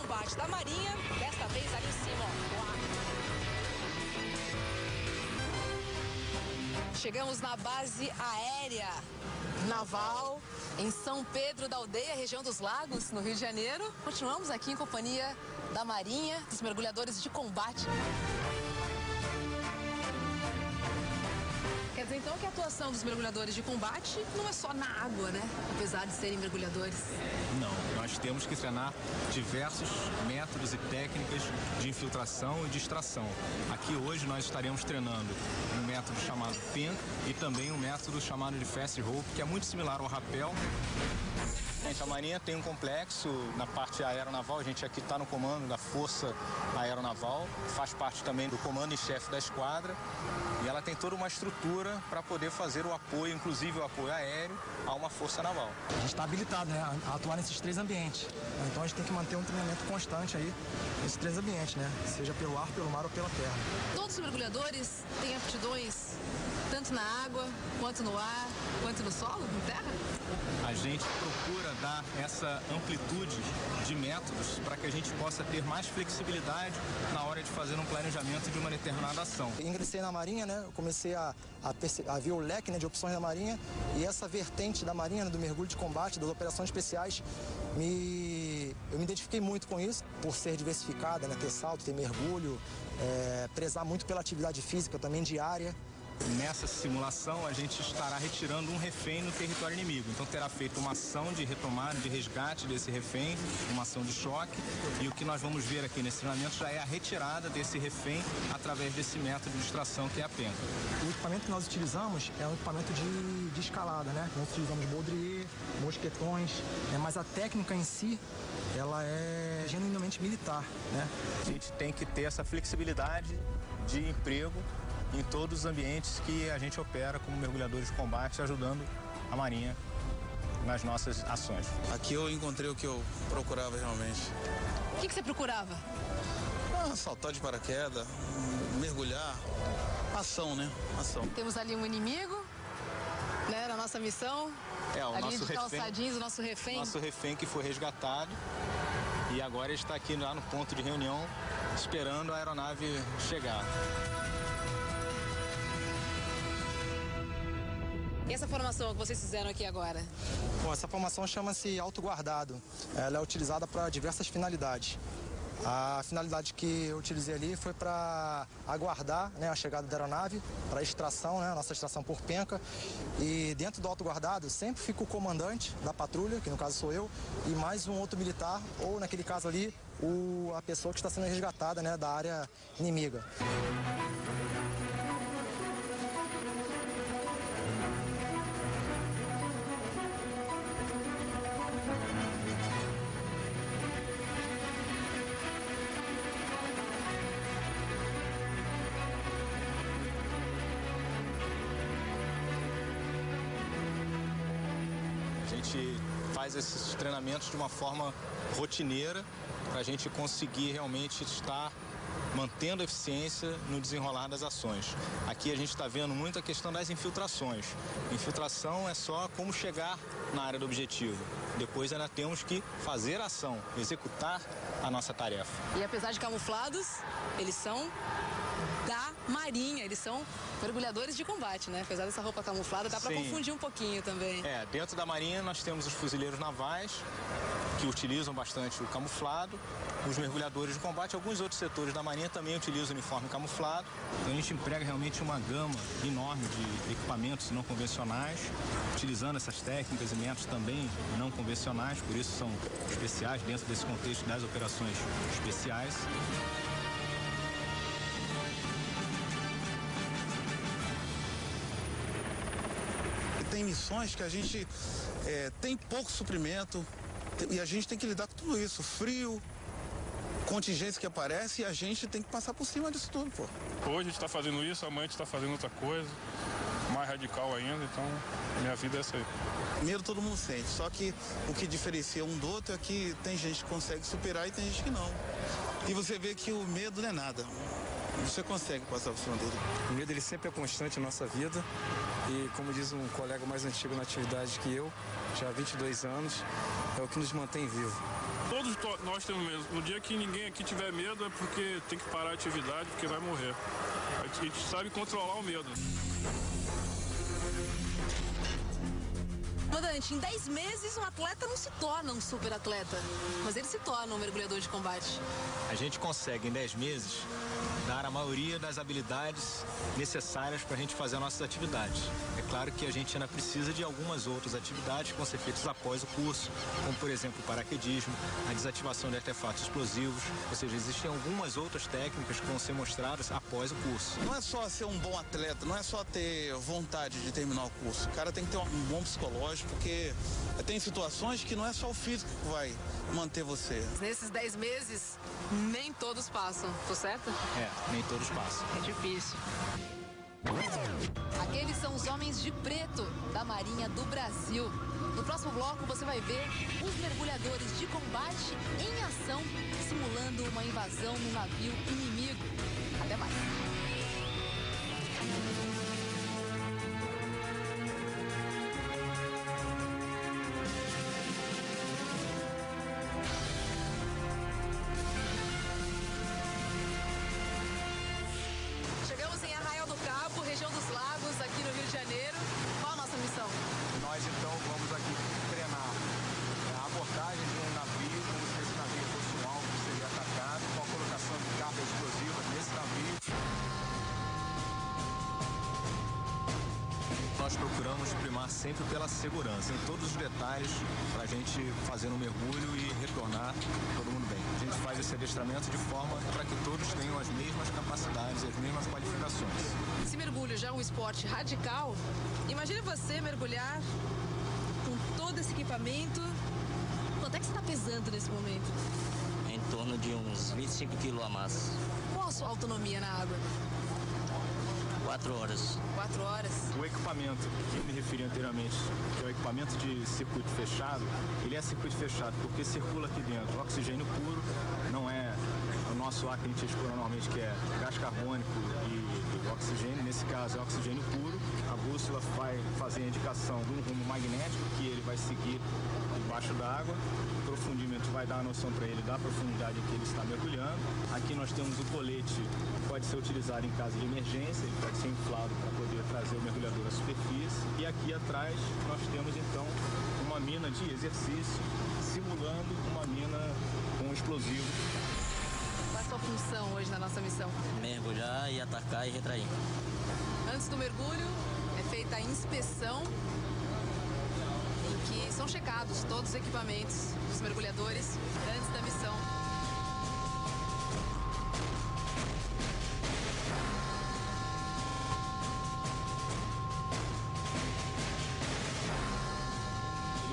Combate da Marinha, desta vez ali em cima, ó. Chegamos na base aérea naval em São Pedro da Aldeia, região dos Lagos, no Rio de Janeiro. Continuamos aqui em companhia da Marinha, dos mergulhadores de combate. Quer dizer, então, que a atuação dos mergulhadores de combate não é só na água, né? Apesar de serem mergulhadores. Não, nós temos que treinar diversos métodos e técnicas de infiltração e de extração. Aqui hoje nós estaremos treinando um método chamado penca e também um método chamado de fast rope, que é muito similar ao rapel. A Marinha tem um complexo na parte aeronaval, a gente aqui está no comando da Força Aeronaval, faz parte também do comando em chefe da esquadra e ela tem toda uma estrutura para poder fazer o apoio, inclusive o apoio aéreo, a uma força naval. A gente está habilitado, né, a atuar nesses três ambientes, então a gente tem que manter um treinamento constante aí nesses três ambientes, né, seja pelo ar, pelo mar ou pela terra. Todos os mergulhadores têm aptidões tanto na água, quanto no ar, quanto no solo, em terra? A gente procura dar essa amplitude de métodos para que a gente possa ter mais flexibilidade na hora de fazer um planejamento de uma determinada ação. Eu ingressei na Marinha, né, eu comecei a ver o leque, né, de opções da Marinha e essa vertente da Marinha, né, do mergulho de combate, das operações especiais, eu me identifiquei muito com isso, por ser diversificada, né, ter salto, ter mergulho, prezar muito pela atividade física também diária. Nessa simulação, a gente estará retirando um refém no território inimigo. Então, terá feito uma ação de retomada, de resgate desse refém, uma ação de choque. E o que nós vamos ver aqui nesse treinamento já é a retirada desse refém através desse método de extração, que é a penca. O equipamento que nós utilizamos é um equipamento de escalada, né? Nós utilizamos baudrier, mosquetões, mas a técnica em si, ela é genuinamente militar, né? A gente tem que ter essa flexibilidade de emprego em todos os ambientes que a gente opera como mergulhadores de combate, ajudando a Marinha nas nossas ações. Aqui eu encontrei o que eu procurava realmente. O que você procurava? Saltar de paraquedas, mergulhar, ação, né? Ação. Temos ali um inimigo, né, na nossa missão. O ali nosso de calçadinhos, o nosso refém. Nosso refém que foi resgatado e agora ele está aqui lá no ponto de reunião, esperando a aeronave chegar. E essa formação que vocês fizeram aqui agora? Bom, essa formação chama-se autoguardado. Ela é utilizada para diversas finalidades. A finalidade que eu utilizei ali foi para aguardar, né, a chegada da aeronave, para extração, né, a nossa extração por penca. E dentro do autoguardado sempre fica o comandante da patrulha, que no caso sou eu, e mais um outro militar, ou naquele caso ali, a pessoa que está sendo resgatada, né, da área inimiga. Faz esses treinamentos de uma forma rotineira para a gente conseguir realmente estar mantendo a eficiência no desenrolar das ações. Aqui a gente está vendo muito a questão das infiltrações. Infiltração é só como chegar na área do objetivo. Depois ainda temos que fazer a ação, executar a nossa tarefa. E apesar de camuflados, eles são da Marinha, eles são mergulhadores de combate, né? Apesar dessa roupa camuflada, dá para confundir um pouquinho também. Dentro da Marinha nós temos os fuzileiros navais, que utilizam bastante o camuflado, os mergulhadores de combate, alguns outros setores da Marinha também utilizam o uniforme camuflado. Então a gente emprega realmente uma gama enorme de equipamentos não convencionais, utilizando essas técnicas e métodos também não convencionais, por isso são especiais dentro desse contexto das operações especiais. Tem missões que a gente tem pouco suprimento e a gente tem que lidar com tudo isso, frio, contingência que aparece e a gente tem que passar por cima disso tudo, pô. Hoje a gente está fazendo isso, amanhã a gente está fazendo outra coisa, mais radical ainda, então minha vida é essa aí. Medo todo mundo sente, só que o que diferencia um do outro é que tem gente que consegue superar e tem gente que não. E você vê que o medo não é nada. Você consegue passar por cima dele. O medo ele sempre é constante na nossa vida e, como diz um colega mais antigo na atividade que eu, já há 22 anos, é o que nos mantém vivo. Todos nós temos medo. No dia que ninguém aqui tiver medo é porque tem que parar a atividade, porque vai morrer. A gente sabe controlar o medo. Comandante, em 10 meses um atleta não se torna um super atleta, mas ele se torna um mergulhador de combate. A gente consegue em 10 meses dar a maioria das habilidades necessárias para a gente fazer as nossas atividades. É claro que a gente ainda precisa de algumas outras atividades que vão ser feitas após o curso, como por exemplo o paraquedismo, a desativação de artefatos explosivos, ou seja, existem algumas outras técnicas que vão ser mostradas após o curso. Não é só ser um bom atleta, não é só ter vontade de terminar o curso. O cara tem que ter um bom psicológico, porque tem situações que não é só o físico que vai manter você. Nesses 10 meses, nem todos passam, tô certo? Nem todos passam. É difícil. Aqueles são os homens de preto da Marinha do Brasil. No próximo bloco você vai ver os mergulhadores de combate em ação, simulando uma invasão no navio inimigo. Até mais. Chegamos em Arraial do Cabo, região dos Lagos, aqui no Rio de Janeiro. Qual a nossa missão? Nós então vamos aqui treinar a abordagem de um navio, como se esse navio fosse um alvo que seria atacado, com a colocação de cargas explosivas nesse navio. Nós procuramos primar sempre pela segurança, em todos os detalhes, para a gente fazer um mergulho e retornar todo mundo bem. A gente faz esse adestramento de forma para que todos tenham as mesmas capacidades e as mesmas qualificações. Esse mergulho já é um esporte radical. Imagine você mergulhar com todo esse equipamento. Quanto é que você está pesando nesse momento? Em torno de uns 25 quilos a mais. Qual a sua autonomia na água? 4 horas. 4 horas. O equipamento que eu me referi anteriormente, que é o equipamento de circuito fechado, ele é circuito fechado porque circula aqui dentro oxigênio puro, não é o nosso ar que a gente respira normalmente, que é gás carbônico e oxigênio. Nesse caso é oxigênio puro. A bússola vai fazer a indicação de um rumo magnético que ele vai seguir debaixo da água. O profundimento vai dar a noção para ele da profundidade em que ele está mergulhando. Aqui nós temos o colete que pode ser utilizado em caso de emergência, ele pode ser inflado para poder trazer o mergulhador à superfície. E aqui atrás nós temos então uma mina de exercício simulando uma mina com explosivo. Qual é a sua função hoje na nossa missão? Mergulhar e atacar e retrair. Antes do mergulho é feita a inspeção, em que são checados todos os equipamentos dos mergulhadores antes da missão.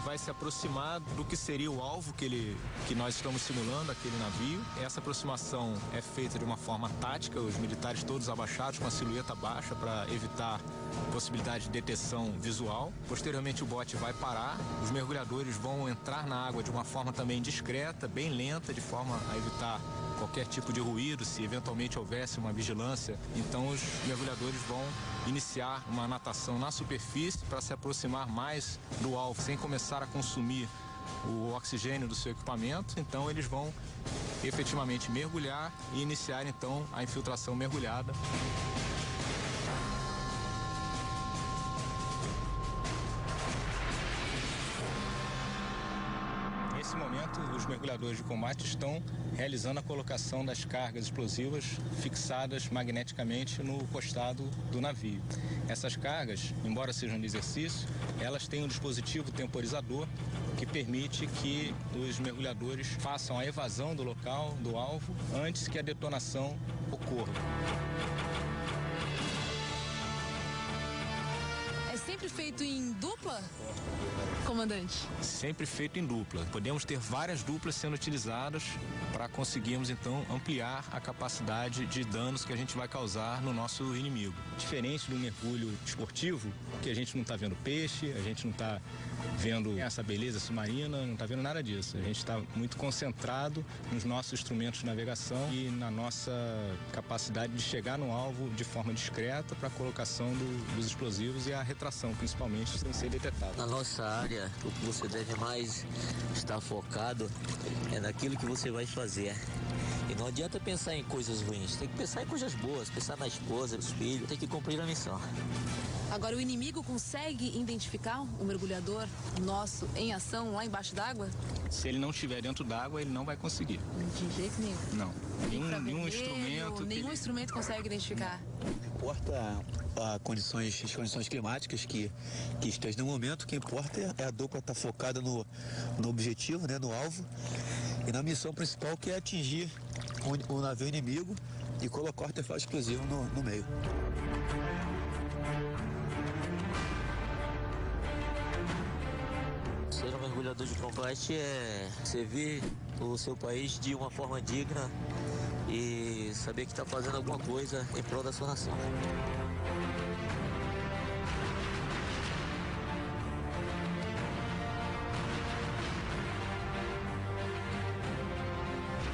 Vai se aproximar do que seria o alvo que nós estamos simulando, aquele navio. Essa aproximação é feita de uma forma tática, os militares todos abaixados com a silhueta baixa para evitar possibilidade de detecção visual. Posteriormente o bote vai parar, os mergulhadores vão entrar na água de uma forma também discreta, bem lenta, de forma a evitar qualquer tipo de ruído, se eventualmente houvesse uma vigilância. Então os mergulhadores vão iniciar uma natação na superfície para se aproximar mais do alvo, sem começar a consumir o oxigênio do seu equipamento. Então eles vão efetivamente mergulhar e iniciar então a infiltração mergulhada. Nesse momento, os mergulhadores de combate estão realizando a colocação das cargas explosivas fixadas magneticamente no costado do navio. Essas cargas, embora sejam de exercício, elas têm um dispositivo temporizador que permite que os mergulhadores façam a evasão do local, do alvo, antes que a detonação ocorra. É sempre feito em dupla, comandante? Sempre feito em dupla. Podemos ter várias duplas sendo utilizadas para para conseguirmos então ampliar a capacidade de danos que a gente vai causar no nosso inimigo. Diferente do mergulho esportivo, que a gente não está vendo peixe, a gente não está vendo essa beleza submarina, não está vendo nada disso. A gente está muito concentrado nos nossos instrumentos de navegação e na nossa capacidade de chegar no alvo de forma discreta para a colocação dos explosivos e a retração, principalmente, sem ser detectado. Na nossa área, o que você deve mais estar focado é naquilo que você vai fazer. E não adianta pensar em coisas ruins, tem que pensar em coisas boas, pensar na esposa, nos filhos, tem que cumprir a missão. Agora, o inimigo consegue identificar o mergulhador nosso em ação lá embaixo d'água? Se ele não estiver dentro d'água, ele não vai conseguir. De jeito nenhum. Não. Nenhum instrumento. Nenhum instrumento consegue identificar. Não importa as condições climáticas que estejam no momento, o que importa é a dupla estar focada no objetivo, né, no alvo, e na missão principal, que é atingir o navio inimigo e colocar o artefato explosivo no meio. Ser um mergulhador de combate é servir o seu país de uma forma digna e saber que está fazendo alguma coisa em prol da sua nação.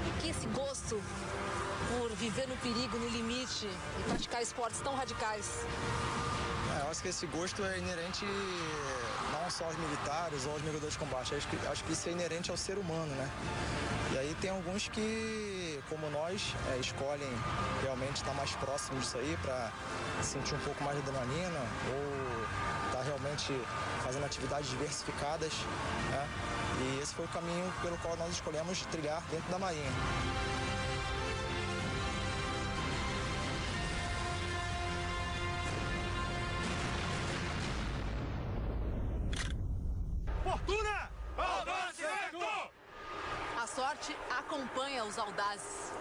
Por que esse gosto por viver no perigo, no limite e praticar esportes tão radicais? Eu acho que esse gosto é inerente não só aos militares ou aos mergulhadores de combate, acho que isso é inerente ao ser humano, né? E aí tem alguns que, como nós, escolhem realmente estar mais próximos disso aí para sentir um pouco mais de adrenalina ou estar realmente fazendo atividades diversificadas, né? E esse foi o caminho pelo qual nós escolhemos trilhar dentro da Marinha. Fortuna! Audacimento! A sorte acompanha os audazes.